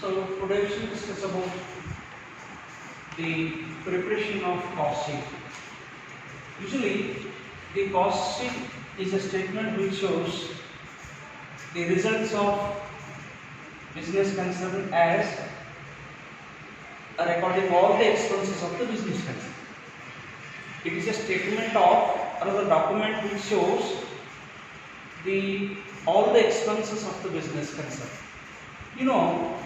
So today we shall discuss about the preparation of cost sheet. Usually, the cost sheet is a statement which shows the results of business concern as recording all the expenses of the business concern. It is a statement of another document which shows all the expenses of the business concern. You know,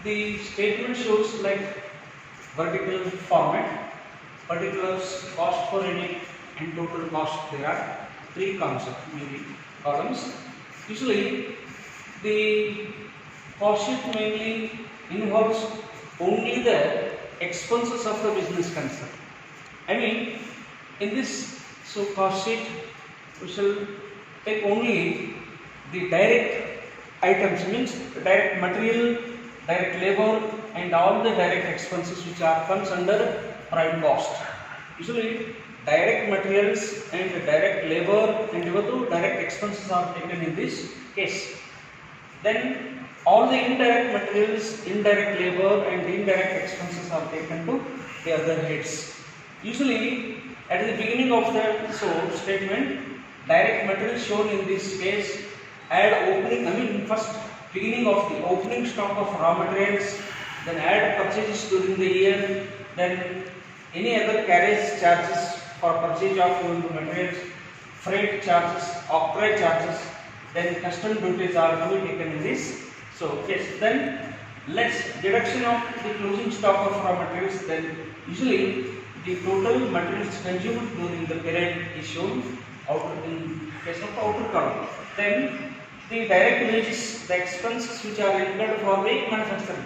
the statement shows like vertical format, particulars, cost per unit and total cost. There are three concepts, maybe columns. Usually the cost sheet mainly involves only the expenses of the business concern. I mean, in this cost sheet we shall take only the direct items, means direct material, direct labor and all the direct expenses which comes under prime cost. Usually direct materials and direct labor and direct expenses are taken in this case. Then all the indirect materials, indirect labor and indirect expenses are taken to the other heads. Usually at the beginning of the statement, direct material shown in this case add opening, first beginning of the opening stock of raw materials, then add purchases during the year, then any other carriage charges for purchase of the materials, freight charges, octroi charges, then custom duties are to be taken in this. Then less deduction of the closing stock of raw materials, then usually the total materials consumed during the period is shown in case of outer column. Then the direct wages, the expenses which are incurred for the manufacturing,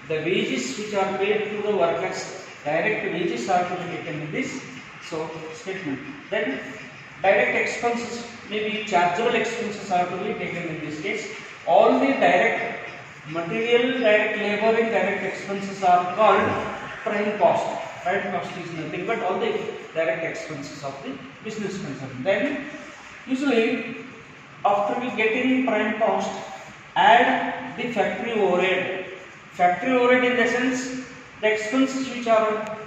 the wages which are paid to the workers, direct wages are to be taken in this statement. Then direct expenses, maybe chargeable expenses are to be taken in this case. All the direct material, direct labor and direct expenses are called prime cost. Prime cost is nothing but all the direct expenses of the business concern. Then usually after we get in prime cost, add the factory overhead. Factory overhead in the sense the expenses which are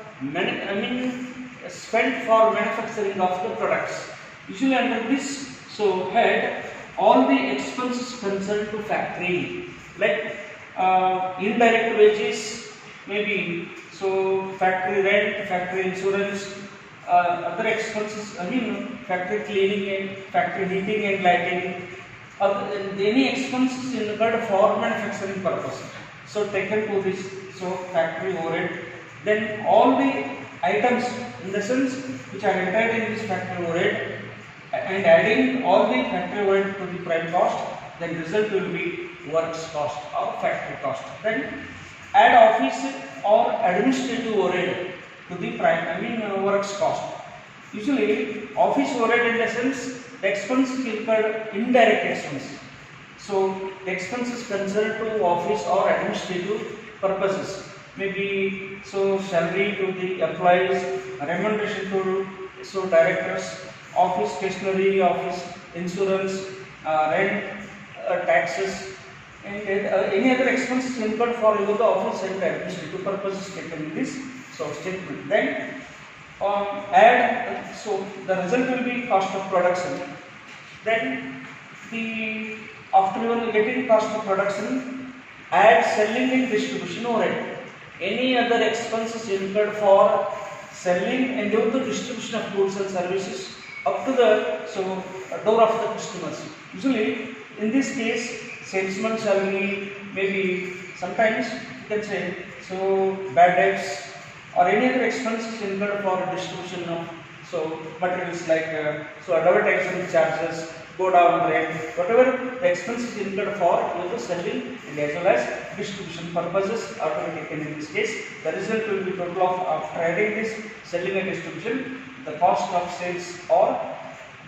spent for manufacturing of the products. Usually under this head, all the expenses concerned to factory, like indirect wages, maybe factory rent, factory insurance, other expenses, factory cleaning and factory heating and lighting, any expenses incurred for manufacturing purpose. Taken to this factory overhead. Then all the items in the sense which are entered in this factory overhead and adding all the factory overhead to the prime cost, then result will be works cost or factory cost. Then add office or administrative overhead to the prime, works cost. Usually office overhead in the sense the expenses incurred indirect expenses. The expenses concerned to office or administrative purposes, maybe salary to the employees, remuneration to directors, office stationery, office insurance, rent, taxes, and any other expenses incurred for the office and administrative purposes taken in this statement. Then add, the result will be cost of production. Then after you getting cost of production, add selling and distribution overhead. Any other expenses incurred for selling and the distribution of goods and services up to the door of the customers. Usually in this case, salesman salary, maybe sometimes you can say bad debts or any other expenses incurred for distribution of materials like advertising charges, go down rate, whatever the expenses incurred for selling and as well as distribution purposes are to be taken in this case. The result will be total of after adding this selling and distribution, the cost of sales or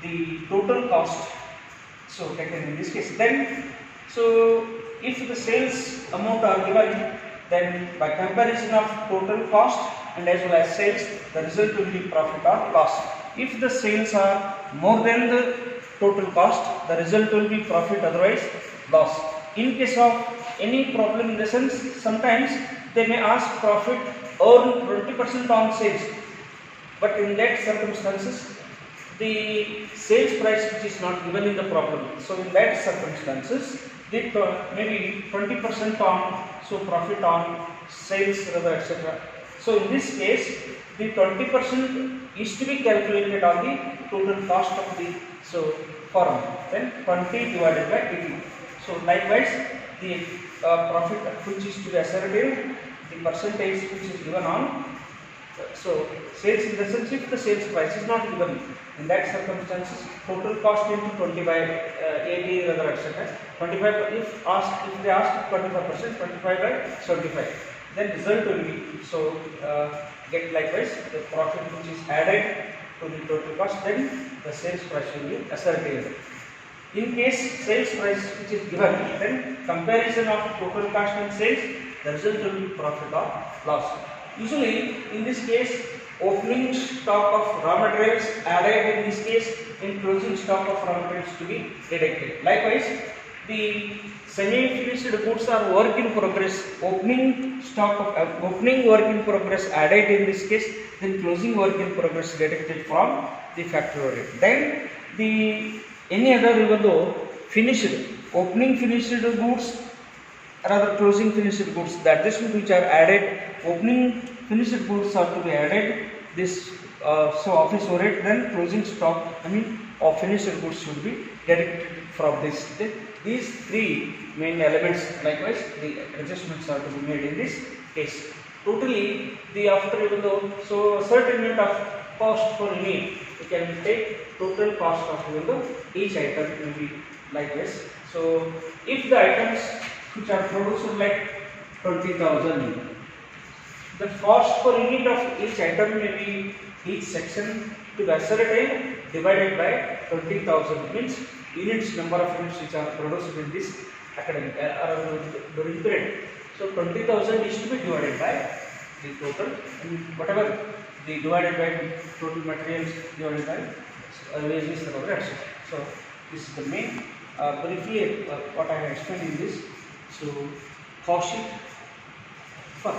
the total cost taken in this case. Then if the sales amount are given, then by comparison of total cost and as well as sales, the result will be profit or loss. If the sales are more than the total cost, the result will be profit, otherwise loss. In case of any problem in the sense sometimes they may ask profit earn 20% on sales, but in that circumstances the sales price which is not given in the problem. So in that circumstances the maybe 20% on profit on sales rather etc. So in this case the 20% is to be calculated on the total cost of the firm, then 20 divided by 80. So likewise the profit which is to be asserted, the percentage which is given on sales, in the sense if the sales price is not given, in that circumstances total cost into 20 by 80 rather etc. 25 if they ask 25%, 25 by 75, then result will be get likewise the profit which is added to the total cost, then the sales price will be asserted. In case sales price which is given, then comparison of total cost and sales, the result will be profit or loss. Usually in this case opening stock of raw materials added, in this case in closing stock of raw materials to be deducted. Likewise the semi-finished goods are work in progress, opening work in progress added in this case, then closing work in progress deducted from the factory overhead. Then the any other even though opening finished goods rather closing finished goods, the adjustment which are added, opening finished goods are to be added this office overhead, then closing stock of finished goods should be deducted from this. These three main elements, likewise the adjustments are to be made in this case. Totally the after even though certain unit of cost per unit, we can take total cost of even though each item will be likewise. So if the items which are produced like 20,000, the cost per unit of each item may be each section to be ascertained divided by 20,000, means units, number of units which are produced in this academic during period. So 20,000 is to be divided by the total, and whatever the divided by total materials divided by wages or etc. So this is the main briefly what I have explained in this. So cost sheet for